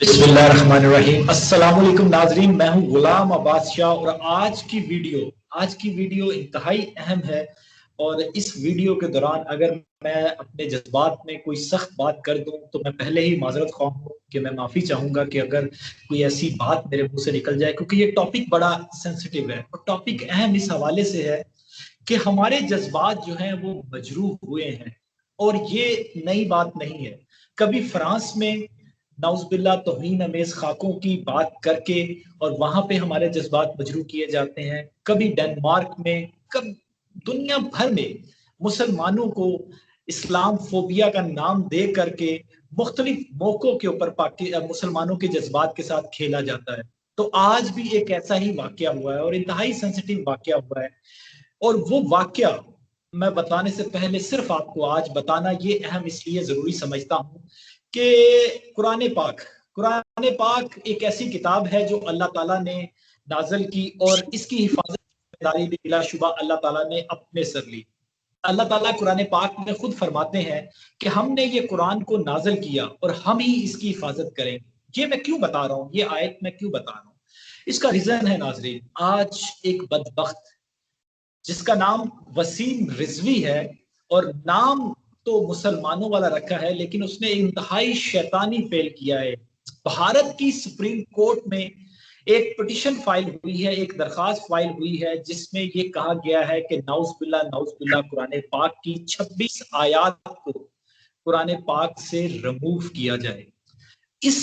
बिस्मिल्लाहिर्रहमानिर्रहीम। अस्सलाम वालेकुम नाजरीन, मैं हूं गुलाम अब्बास शाह और आज की वीडियो इंतहाई अहम है। और इस वीडियो के दौरान अगर मैं अपने जज्बात में कोई सख्त बात कर दूं तो मैं पहले ही माजरत ख्वाह हूं कि मैं माफ़ी चाहूंगा कि अगर कोई ऐसी बात मेरे मुंह से निकल जाए, क्योंकि ये टॉपिक बड़ा सेंसिटिव है और टॉपिक अहम इस हवाले से है कि हमारे जज्बात जो हैं वो मजरूह हुए हैं। और ये नई बात नहीं है। कभी फ्रांस में नाउज़बिल्ला तौहीन अमेज खाकों की बात करके और वहां पे हमारे जज्बात मजरूह किए जाते हैं। कभी डेनमार्क में, कब दुनिया भर में मुसलमानों को इस्लाम फोबिया का नाम दे करके मुख्तलिफ मौकों के ऊपर मुसलमानों के जज्बात के साथ खेला जाता है। तो आज भी एक ऐसा ही वाकया हुआ है और इंतहाई सेंसिटिव वाकया हुआ है। और वो वाकया मैं बताने से पहले सिर्फ आपको आज बताना ये अहम इसलिए जरूरी समझता हूं कि कुरान पाक एक ऐसी किताब है जो अल्लाह ताला ने नाजल की और इसकी हिफाजत जिम्मेदारी भी बिलाशुबा अल्लाह ताला ने अपने सर ली। अल्लाह ताला कुरान पाक में खुद फरमाते हैं कि हमने ये कुरान को नाजल किया और हम ही इसकी हिफाजत करेंगे। ये मैं क्यों बता रहा हूँ, ये आयत मैं क्यों बता रहा हूँ, इसका रीजन है नाजरीन। आज एक बदबख्त जिसका नाम वसीम रिजवी है, और नाम तो मुसलमानों वाला रखा है लेकिन उसने इंतहाई शैतानी फेल किया है। भारत की सुप्रीम कोर्ट में एक पिटिशन फाइल हुई है, एक दरखास्त फाइल हुई है जिसमें यह कहा गया है कि नाउज़बिल्ला कुरान पाक की 26 आयात को कुरान पाक से रिमूव किया जाए। इस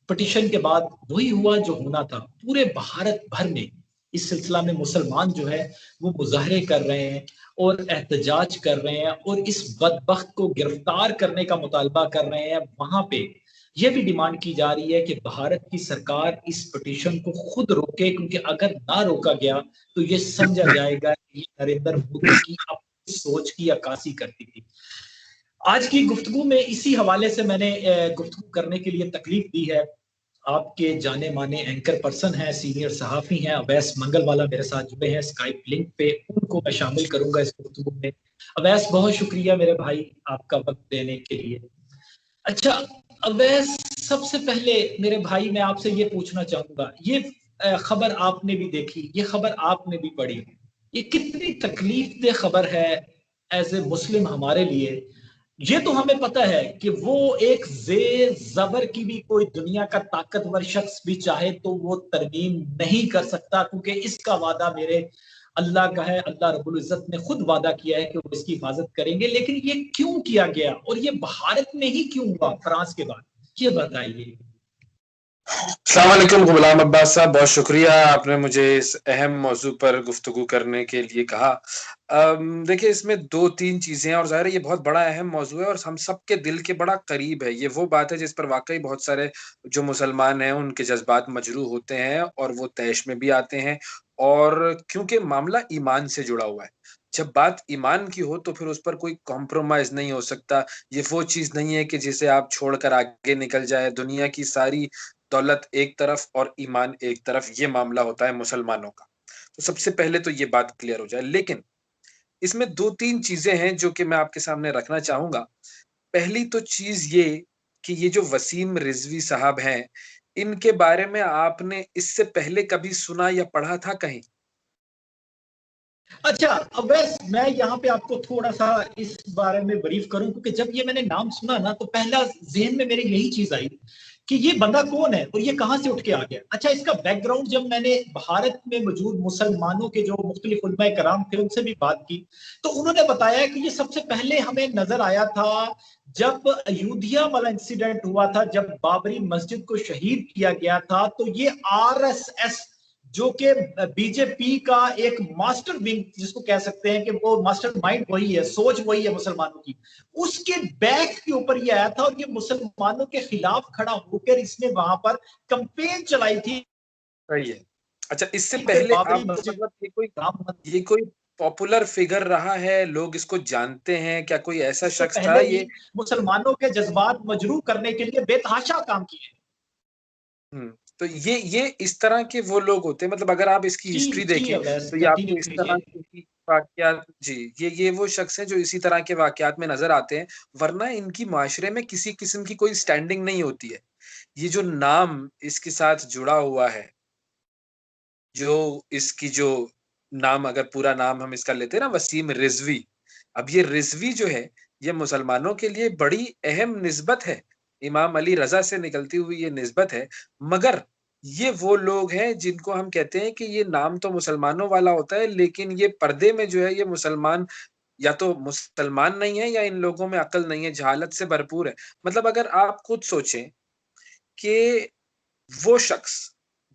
पिटिशन के बाद वही हुआ जो होना था। पूरे भारत भर में इस सिलसिला में मुसलमान जो है वो मुजाहरे कर रहे हैं और एहतजाज कर रहे हैं और इस बदबख्त को गिरफ्तार करने का मुतालबा कर रहे हैं। वहां पे यह भी डिमांड की जा रही है कि भारत की सरकार इस पिटीशन को खुद रोके, क्योंकि अगर ना रोका गया तो ये समझा जाएगा कि ये नरेंद्र मोदी की अपनी सोच की अक्कासी करती थी। आज की गुफ्तगू में इसी हवाले से मैंने गुफ्तगू करने के लिए तकलीफ दी है। आपके जाने माने एंकर पर्सन हैं, सीनियर सहाफी हैं, अवैस मंगलवाला मेरे साथ जुड़े हैं स्काइप लिंक पे, उनको मैं शामिल करूंगा इस गुफ्तगू में। अवैस, बहुत शुक्रिया मेरे भाई आपका वक्त देने के लिए। अच्छा अवैस, सबसे पहले मेरे भाई मैं आपसे ये पूछना चाहूंगा, ये खबर आपने भी देखी, ये खबर आपने भी पढ़ी, ये कितनी तकलीफ दे खबर है एज ए मुस्लिम हमारे लिए। ये तो हमें पता है कि वो एक जेर जबर की भी कोई दुनिया का ताकतवर शख्स भी चाहे तो वो तरमीम नहीं कर सकता, क्योंकि इसका वादा मेरे अल्लाह का है। अल्लाह रब्बुल इज्जत ने खुद वादा किया है कि वो इसकी हिफाजत करेंगे। लेकिन ये क्यों किया गया और ये भारत में ही क्यों हुआ फ्रांस के बाद, ये बताइए। अस्सलाम वालेकुम गुलाम अब्बास साहब, बहुत शुक्रिया आपने मुझे इस अहम मौजू पर गुफ्तगू करने के लिए कहा। देखिए, इसमें 2-3 चीज़ें हैं और ज़ाहिर है ये बहुत बड़ा अहम मौजू है और हम सबके दिल के बड़ा करीब है। ये वो बात है जिस पर वाक़ई बहुत सारे जो मुसलमान हैं उनके जज़्बात मजरूह होते हैं और वो तैश में भी आते हैं, और क्योंकि मामला ईमान से जुड़ा हुआ है। जब बात ईमान की हो तो फिर उस पर कोई कॉम्प्रोमाइज़ नहीं हो सकता। ये वो चीज़ नहीं है कि जिसे आप छोड़कर आगे निकल जाएँ। दुनिया की सारी दौलत एक तरफ और ईमान एक तरफ, ये मामला होता है मुसलमानों का। तो सबसे पहले तो ये बात क्लियर हो जाए। लेकिन इसमें 2-3 चीज़ें हैं जो कि मैं आपके सामने रखना चाहूँगा। पहली तो चीज़ ये कि ये जो वसीम रिज़वी साहब हैं, इनके बारे में आपने इससे पहले कभी सुना या पढ़ा था कहीं? अच्छा अब बस मैं यहाँ पे आपको थोड़ा सा इस बारे में ब्रीफ करूं, क्योंकि जब ये मैंने नाम सुना ना तो पहला जहन में मेरे यही चीज आई कि ये बंदा कौन है और ये कहां से उठ के आ गया। अच्छा, इसका बैकग्राउंड जब मैंने भारत में मौजूद मुसलमानों के जो मुख्तलिफ उलमाए कराम थे उनसे भी बात की तो उन्होंने बताया कि ये सबसे पहले हमें नजर आया था जब अयोध्या वाला इंसिडेंट हुआ था, जब बाबरी मस्जिद को शहीद किया गया था। तो ये आरएसएस जो कि बीजेपी का एक मास्टर विंग जिसको कह सकते हैं कि वो मास्टर माइंड वही है, सोच वही है मुसलमानों की, उसके बैक के ऊपर ये आया था और ये मुसलमानों के खिलाफ खड़ा होकर इसने वहां पर कंपेन चलाई थी। सही है। अच्छा, इससे पहले बाबरी आप मस्जिद, मतलब राम मंदिर, ये कोई पॉपुलर फिगर रहा है? लोग इसको जानते हैं? क्या कोई ऐसा इससे शख्स था पहले भी ये? मुसलमानों के जज्बात मजरूह करने के लिए बेतहाशा काम किए। हुँ, तो ये इस तरह के वो लोग होते हैं, मतलब अगर आप इसकी जी हिस्ट्री जी देखें, अवैस, तो ये कंटिन्यू आपको इस तरह कीजिए। की वाक़यात जी, ये वो शख्स हैं जो इसी तरह के वाक़यात में नज़र आते हैं, वरना इनकी माशरे में किसी किस्म की कोई स्टैंडिंग नहीं होती है। ये जो नाम इसके साथ जुड़ा हुआ है, जो इसकी जो नाम, अगर पूरा नाम हम इसका लेते हैं ना, वसीम रिजवी। अब ये रिजवी जो है, ये मुसलमानों के लिए बड़ी अहम निस्बत है, इमाम अली रजा से निकलती हुई ये निस्बत है। मगर ये वो लोग हैं जिनको हम कहते हैं कि ये नाम तो मुसलमानों वाला होता है, लेकिन ये पर्दे में जो है ये मुसलमान या तो मुसलमान नहीं है, या इन लोगों में अकल नहीं है, जहालत से भरपूर है। मतलब अगर आप खुद सोचें कि वो शख्स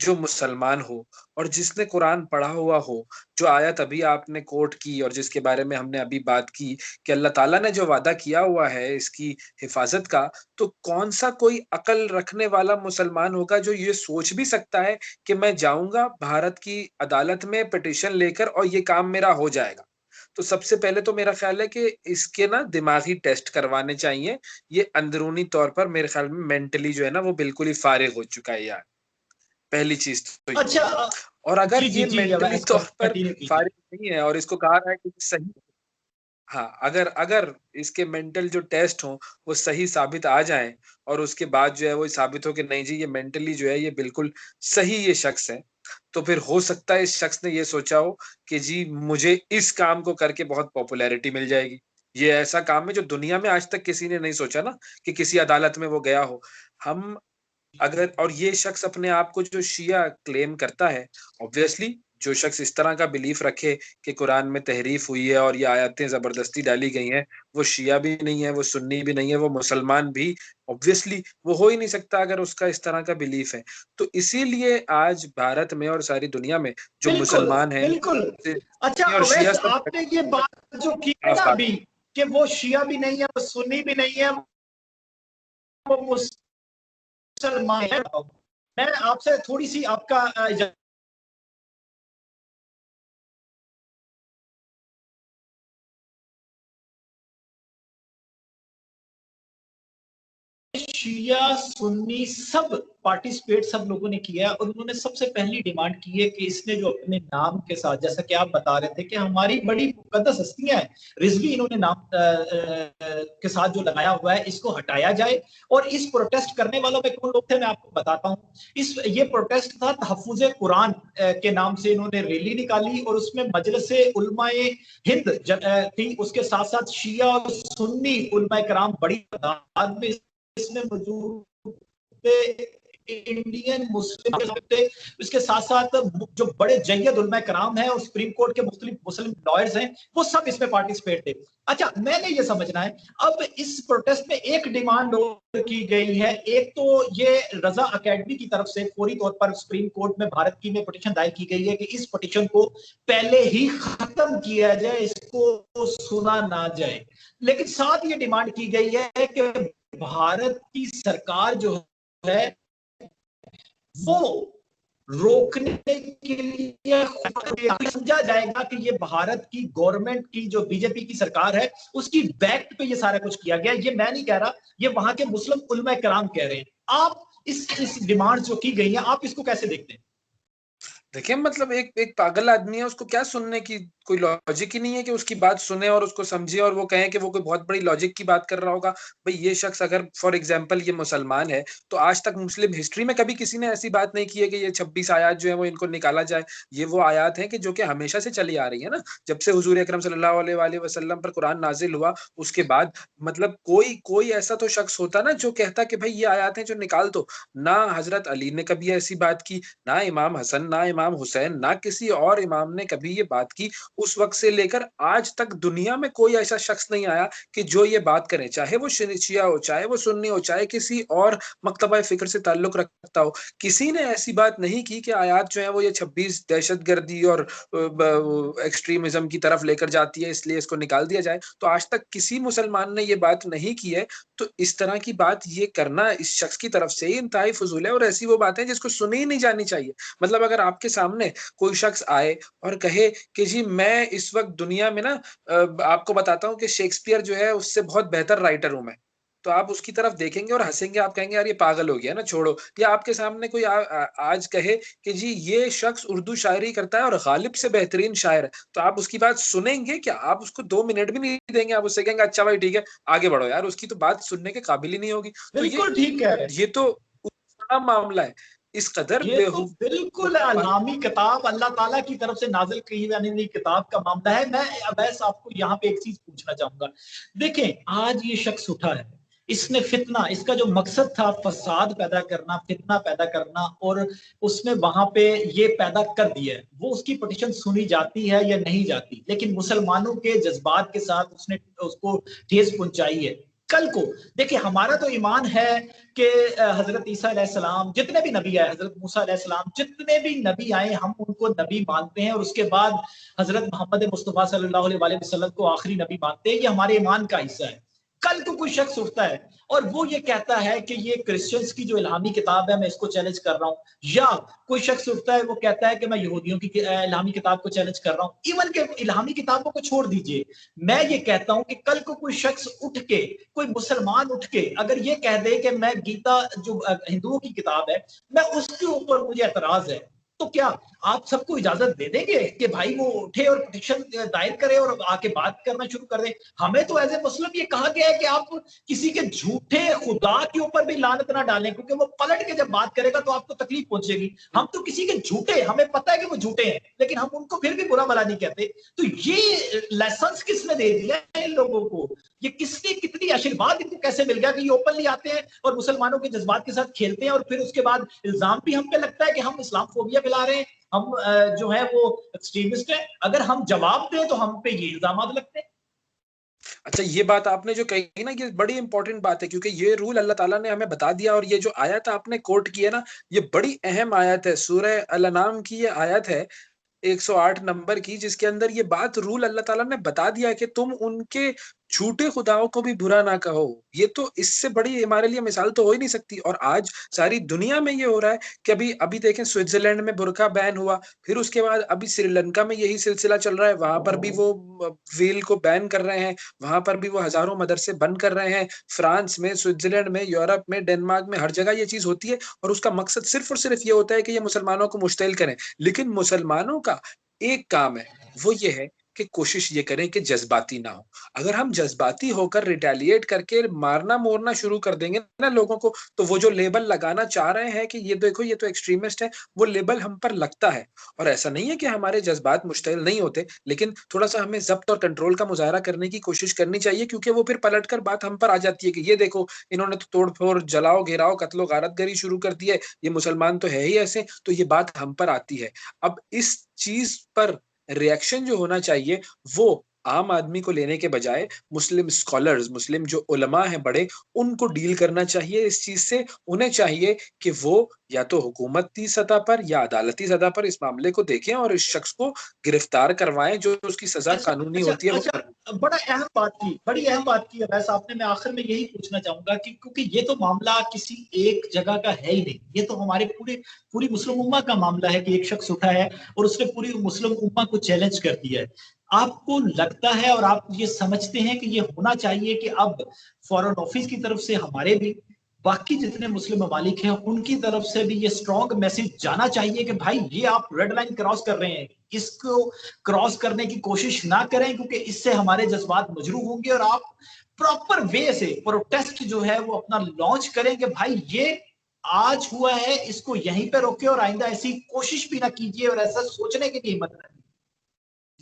जो मुसलमान हो और जिसने कुरान पढ़ा हुआ हो, जो आयत अभी आपने कोट की और जिसके बारे में हमने अभी बात की कि अल्लाह ताला ने जो वादा किया हुआ है इसकी हिफाजत का, तो कौन सा कोई अकल रखने वाला मुसलमान होगा जो ये सोच भी सकता है कि मैं जाऊंगा भारत की अदालत में पिटीशन लेकर और ये काम मेरा हो जाएगा। तो सबसे पहले तो मेरा ख्याल है कि इसके ना दिमागी टेस्ट करवाने चाहिए। ये अंदरूनी तौर पर मेरे ख्याल में मेंटली जो है ना वो बिल्कुल ही फारिग हो चुका है यार। पहली चीज तो ये। अच्छा। और अगर जी जी ये जी, मेंटली तौर पर कंटिन्यू कीजिए। फारिग नहीं है और इसको कहा रहा है कि सही, हाँ, अगर अगर इसके मेंटल जो टेस्ट हो वो सही साबित आ जाएं और उसके बाद जो है वो साबित हो कि नहीं जी ये मेंटली जो है ये बिल्कुल सही ये शख्स है, तो फिर हो सकता है इस शख्स ने ये सोचा हो कि जी मुझे इस काम को करके बहुत पॉपुलैरिटी मिल जाएगी। ये ऐसा काम है जो दुनिया में आज तक किसी ने नहीं सोचा ना, कि किसी अदालत में वो गया हो। हम अगर, और ये शख्स अपने आप को जो शिया क्लेम करता है, ऑब्वियसली जो शख्स इस तरह का बिलीफ रखे कि कुरान में तहरीफ हुई है और ये आयतें जबरदस्ती डाली गई हैं, वो शिया भी नहीं है, वो सुन्नी भी नहीं है, वो मुसलमान भी ऑब्वियसली वो हो ही नहीं सकता अगर उसका इस तरह का बिलीफ है। तो इसीलिए आज भारत में और सारी दुनिया में जो बिल्कुल मुसलमान हैं बिल्कुल। अच्छा सुन्नी और शिया अवैस, सब आपने ये बात जो की है ना खिलाफ अभी, कि वो शिया भी नहीं है, वो सुन्नी भी नहीं है, वो मुसलमान है, मैं आपसे थोड़ी सी आपका शिया सुन्नी सब पार्टिसिपेट सब लोगों ने किया है, और उन्होंने सबसे पहली डिमांड की है कि इसने जो अपने नाम के साथ, जैसा कि आप बता रहे थे कि हमारी बड़ी मुकद्दस हस्तियां हैं, रिजवी इन्होंने नाम के साथ जो लगाया हुआ है इसको हटाया जाए। और इस प्रोटेस्ट करने वालों में कौन लोग थे मैं आपको बताता हूँ। ये प्रोटेस्ट था तहफ्फुज़ कुरान के नाम से, इन्होंने रैली निकाली और उसमें मजलिसे उलमाए हिंद थी, उसके साथ साथ शिया और सुन्नी उलमाए कराम बड़ी तादाद में इसमें मौजूद थे, इंडियन मुस्लिम थे। इसके साथ साथ जो बड़े जय्यद उलमा कराम हैं और सुप्रीम कोर्ट के मुख्तलिफ मुस्लिम लॉयर्स हैं, वो सब इसमें पार्टिसिपेट थे। अच्छा, मैंने ये समझना है अब इस प्रोटेस्ट में एक डिमांड और की गई है। एक तो ये रजा अकेडमी की तरफ से फौरी तौर पर सुप्रीम कोर्ट में भारत की में पिटीशन दायर की गई है कि इस पिटीशन को पहले ही खत्म किया जाए, इसको सुना ना जाए। लेकिन साथ ये डिमांड की गई है कि भारत की सरकार जो है वो रोकने के लिए समझा जाएगा कि ये भारत की गवर्नमेंट की जो बीजेपी की सरकार है उसकी बैक पे ये सारा कुछ किया गया। ये मैं नहीं कह रहा, ये वहां के मुस्लिम उलमा कराम कह रहे हैं। आप इस डिमांड जो की गई है आप इसको कैसे देखते हैं? देखिए, मतलब एक एक पागल आदमी है, उसको क्या सुनने की कोई लॉजिक ही नहीं है कि उसकी बात सुने और उसको समझे और वो कहें कि वो कोई बहुत बड़ी लॉजिक की बात कर रहा होगा। भाई ये शख्स अगर फॉर एग्जांपल ये मुसलमान है, तो आज तक मुस्लिम हिस्ट्री में कभी किसी ने ऐसी बात नहीं की है कि ये 26 आयत जो है वो इनको निकाला जाए। ये वो आयत हैं कि जो कि हमेशा से चली आ रही है ना, जब से हुजूर अकरम सल्लल्लाहु अलैहि वसल्लम पर कुरान नाजिल हुआ उसके बाद। मतलब कोई कोई ऐसा तो शख्स होता ना जो कहता कि भाई ये आयत हैं जो निकाल दो। ना हजरत अली ने कभी ऐसी बात की, ना इमाम हसन, ना इमाम हुसैन, ना किसी और इमाम ने कभी ये बात की। उस वक्त से लेकर आज तक दुनिया में कोई ऐसा शख्स नहीं आया कि जो ये बात करे, चाहे वो शिया हो, चाहे वो सुन्नी हो, चाहे किसी और मकतबा फिक्र से ताल्लुक रखता हो। किसी ने ऐसी बात नहीं की कि आयात जो है वो ये 26 दहशतगर्दी और एक्सट्रीमिज्म की तरफ लेकर जाती है इसलिए इसको निकाल दिया जाए। तो आज तक किसी मुसलमान ने ये बात नहीं की है। तो इस तरह की बात ये करना इस शख्स की तरफ से ही इंतहाई फजूल है और ऐसी वो बातें जिसको सुनी ही नहीं जानी चाहिए। मतलब अगर आपके सामने कोई शख्स आए और कहे कि जी मैं इस वक्त दुनिया में ना आपको बताता हूँ कि शेक्सपियर जो है उससे बहुत बेहतर राइटर हूं मैं, तो आप उसकी तरफ देखेंगे और हंसेंगे, आप कहेंगे यार ये पागल हो गया ना, छोड़ो। या आपके सामने कोई आज कहे कि जी ये शख्स उर्दू शायरी करता है और गालिब से बेहतरीन शायर है, तो आप उसकी बात सुनेंगे क्या? आप उसको 2 मिनट भी नहीं देंगे, आप उससे कहेंगे अच्छा भाई ठीक है आगे बढ़ो यार, उसकी तो बात सुनने के काबिल ही नहीं होगी। तो बिल्कुल ठीक कह रहे हैं। ये तो बड़ा मामला है, इस कदर ये तो बिल्कुल इल्हामी किताब अल्लाह ताला की तरफ से नाजिल की हुई किताब का मामला है। मैं अवैस आपको यहाँ पे एक चीज पूछना चाहूंगा। देखें, आज ये शख्स उठा है, इसने फितना, इसका जो मकसद था फसाद पैदा करना, फितना पैदा करना, और उसने वहां पे ये पैदा कर दिया है। वो उसकी पिटीशन सुनी जाती है या नहीं जाती, लेकिन मुसलमानों के जज्बात के साथ उसने उसको ठेस पहुंचाई है। कल को देखिए, हमारा तो ईमान है कि हजरत ईसा अलैहिस्सलाम, जितने भी नबी आए, हजरत मूसा अलैहिस्सलाम, जितने भी नबी आए हम उनको नबी मानते हैं, और उसके बाद हजरत मोहम्मद मुस्तफ़ा सल्लल्लाहु अलैहि वसल्लम को आखिरी नबी मानते हैं। ये हमारे ईमान का हिस्सा है। कल को कोई शख्स उठता है और वो ये कहता है कि ये क्रिश्चियंस की जो इल्हामी किताब है मैं इसको चैलेंज कर रहा हूं, या कोई शख्स उठता है वो कहता है कि मैं यहूदियों की इल्हामी किताब को चैलेंज कर रहा हूं, इवन के इल्हामी किताबों को छोड़ दीजिए, मैं ये कहता हूं कि कल को कोई शख्स उठ के, कोई मुसलमान उठ के अगर ये कह दे कि मैं गीता जो हिंदुओं की किताब है, मैं उसके ऊपर मुझे एतराज है, तो क्या आप सबको इजाजत दे देंगे कि भाई वो उठे और पिटीशन दायर करे और आके बात करना शुरू कर दे? हमें तो एज ए मुस्लिम ये कहा गया है कि आप किसी के झूठे खुदा के ऊपर भी लानत ना डालें, क्योंकि वो पलट के जब बात करेगा तो आपको तकलीफ पहुंचेगी। हम तो किसी के झूठे, हमें पता है कि वो झूठे हैं, लेकिन हम उनको फिर भी बुरा भला नहीं कहते। तो ये लेसन किसने दे दिया इन लोगों को? ये किसने, कितनी आशीर्वाद इनको कैसे मिल गया कि ये ओपनली आते हैं और मुसलमानों के जज्बात के साथ खेलते हैं, और फिर उसके बाद इल्जाम भी हम पे लगता है कि हम इस्लामफोबिया फैला रहे हैं, हम जो है वो एक्सट्रीमिस्ट है। अगर हम जवाब दें तो हम पे ये इल्जाम लगते हैं। अच्छा, ये बात आपने जो कही ना, ये बड़ी इंपॉर्टेंट बात है, क्योंकि ये रूल अल्लाह ताला ने हमें बता दिया। और ये जो आयत आपने कोट की है ना, ये बड़ी अहम आयत है, सूरह अल-अनाम की ये आयत है 108 नंबर की, जिसके अंदर ये बात रूल अल्लाह ताला ने बता दिया है कि तुम उनके झूठे खुदाओं को भी बुरा ना कहो। ये तो इससे बड़ी हमारे लिए मिसाल तो हो ही नहीं सकती। और आज सारी दुनिया में ये हो रहा है कि अभी अभी देखें, स्विट्जरलैंड में बुर्का बैन हुआ, फिर उसके बाद अभी श्रीलंका में यही सिलसिला चल रहा है, वहां पर भी वो वेल को बैन कर रहे हैं, वहां पर भी वो हजारों मदरसे बंद कर रहे हैं। फ्रांस में, स्विट्जरलैंड में, यूरोप में, डेनमार्क में, हर जगह ये चीज होती है, और उसका मकसद सिर्फ और सिर्फ ये होता है कि ये मुसलमानों को मुश्तिल करें। लेकिन मुसलमानों का एक काम है, वो ये है कि कोशिश ये करें कि जज्बाती ना हो। अगर हम जज्बाती होकर रिटेलिएट करके मारना मोरना शुरू कर देंगे ना लोगों को, तो वो जो लेबल लगाना चाह रहे हैं कि ये देखो ये तो एक्सट्रीमिस्ट है, वो लेबल हम पर लगता है। और ऐसा नहीं है कि हमारे जज्बात मुश्तिल नहीं होते, लेकिन थोड़ा सा हमें जब्त और कंट्रोल का मुजाहरा करने की कोशिश करनी चाहिए, क्योंकि वो फिर पलट कर बात हम पर आ जाती है कि ये देखो, इन्होंने तो तोड़ फोड़, जलाओ, घेराव, कत्लो गारतगरी शुरू कर दी है, ये मुसलमान तो है ही ऐसे, तो ये बात हम पर आती है। अब इस चीज पर रिएक्शन जो होना चाहिए, वो आम आदमी को लेने के बजाय मुस्लिम स्कॉलर्स, मुस्लिम जो उलमा हैं बड़े, उनको डील करना चाहिए इस चीज से। उन्हें चाहिए कि वो या तो हुकूमती सतह पर या अदालती सतह पर इस मामले को देखें और इस शख्स को गिरफ्तार करवाएं, जो उसकी सजा अच्छा कानूनी अच्छा होती है वो अच्छा, करें। बड़ा अहम बात की, बड़ी अहम बात की अवैस आपने। मैं आखिर में यही पूछना चाहूंगा कि क्योंकि ये तो मामला किसी एक जगह का है ही नहीं, ये तो हमारे पूरी मुस्लिम उम्मा का मामला है कि एक शख्स उठा है और उसने पूरी मुस्लिम उम्मा को चैलेंज कर दिया है। आपको लगता है और आप ये समझते हैं कि ये होना चाहिए कि अब फॉरेन ऑफिस की तरफ से हमारे भी, बाकी जितने मुस्लिम ममालिक हैं उनकी तरफ से भी ये स्ट्रॉन्ग मैसेज जाना चाहिए कि भाई ये आप रेड लाइन क्रॉस कर रहे हैं, इसको क्रॉस करने की कोशिश ना करें, क्योंकि इससे हमारे जज्बात मजरूह होंगे, और आप प्रॉपर वे से प्रोटेस्ट जो है वो अपना लॉन्च करें कि भाई ये आज हुआ है, इसको यहीं पे रोके और आइंदा ऐसी कोशिश भी ना कीजिए और ऐसा सोचने की भी हिम्मत ना।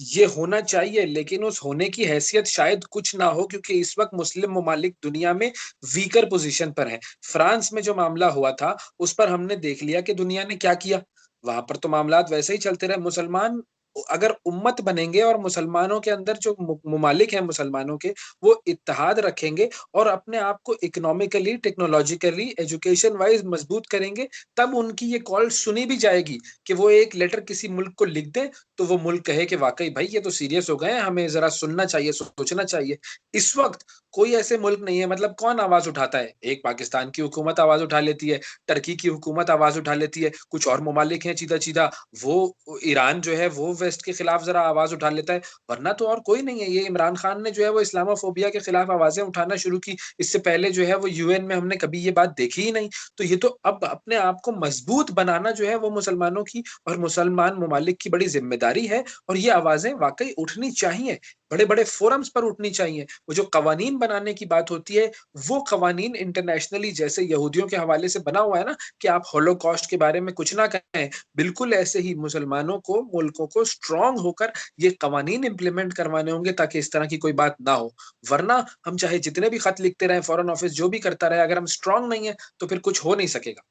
ये होना चाहिए, लेकिन उस होने की हैसियत शायद कुछ ना हो, क्योंकि इस वक्त मुस्लिम ममालिक दुनिया में वीकर पोजीशन पर हैं। फ्रांस में जो मामला हुआ था, उस पर हमने देख लिया कि दुनिया ने क्या किया। वहां पर तो मामलात वैसे ही चलते रहे। मुसलमान अगर उम्मत बनेंगे और मुसलमानों के अंदर जो ममालिक हैं मुसलमानों के, वो इत्तेहाद रखेंगे और अपने आप को इकोनॉमिकली, टेक्नोलॉजिकली, एजुकेशन वाइज मजबूत करेंगे, तब उनकी ये कॉल सुनी भी जाएगी कि वो एक लेटर किसी मुल्क को लिख दें, तो वो मुल्क कहे कि वाकई भाई ये तो सीरियस हो गए हैं, हमें जरा सुनना चाहिए, सोचना चाहिए। इस वक्त कोई ऐसे मुल्क नहीं है, मतलब कौन आवाज उठाता है? एक पाकिस्तान की हुकूमत आवाज उठा लेती है, टर्की की हुकूमत आवाज उठा लेती है, कुछ और ममालिक हैं चीदा चीदा, वो ईरान जो है वो वेस्ट के खिलाफ जरा आवाज उठा लेता है, वरना तो और कोई नहीं है। ये इमरान खान ने जो है वो इस्लामोफोबिया के खिलाफ आवाजें उठाना शुरू की, इससे पहले जो है वो यूएन में हमने कभी ये बात देखी ही नहीं। तो ये तो अब अपने आप को मजबूत बनाना जो है वो मुसलमानों की और मुसलमान ममालिक की बड़ी जिम्मेदारी है, और ये आवाजें वाकई उठनी चाहिए। बड़े बड़े फोरम्स पर उठनी चाहिए। वो जो कवानीन बनाने की बात होती है, वो कवानीन इंटरनेशनली जैसे यहूदियों के हवाले से बना हुआ है ना कि आप होलोकॉस्ट के बारे में कुछ ना कहें, बिल्कुल ऐसे ही मुसलमानों को, मुल्कों को स्ट्रांग होकर ये कवानीन इम्प्लीमेंट करवाने होंगे ताकि इस तरह की कोई बात ना हो। वरना हम चाहे जितने भी खत लिखते रहें, फॉरेन ऑफिस जो भी करता रहे, अगर हम स्ट्रांग नहीं है तो फिर कुछ हो नहीं सकेगा।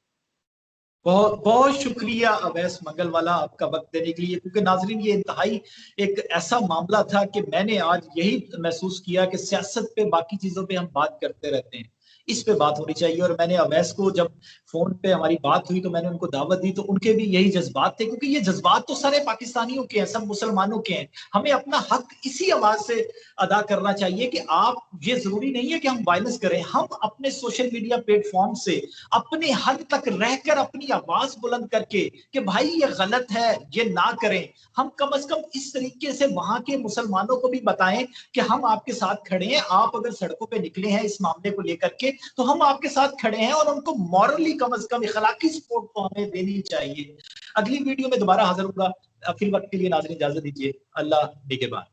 बहुत बहुत शुक्रिया अवैस मंगलवाला आपका वक्त देने के लिए, क्योंकि नाजरीन ये इंतहाई एक ऐसा मामला था कि मैंने आज यही महसूस किया कि सियासत पे, बाकी चीजों पे हम बात करते रहते हैं, इस पे बात होनी चाहिए। और मैंने अवैस को जब फोन पे हमारी बात हुई तो मैंने उनको दावत दी, तो उनके भी यही जज्बात थे, क्योंकि ये जज्बात तो सारे पाकिस्तानियों के हैं, सब मुसलमानों के हैं। हमें अपना हक इसी आवाज से अदा करना चाहिए कि आप, ये जरूरी नहीं है कि हम वायलेंस करें, हम अपने सोशल मीडिया प्लेटफॉर्म से अपने हद तक रहकर अपनी आवाज बुलंद करके कि भाई ये गलत है, ये ना करें। हम कम से कम इस तरीके से वहां के मुसलमानों को भी बताएं कि हम आपके साथ खड़े हैं। आप अगर सड़कों पे निकले हैं इस मामले को लेकर के, तो हम आपके साथ खड़े हैं, और उनको मॉरली कम से कम इखलाकी सपोर्ट तो हमें देनी चाहिए। अगली वीडियो में दोबारा हाजिर होगा, फिर वक्त के लिए नाज़रीन इजाजत दीजिए। अल्लाह निगहबान।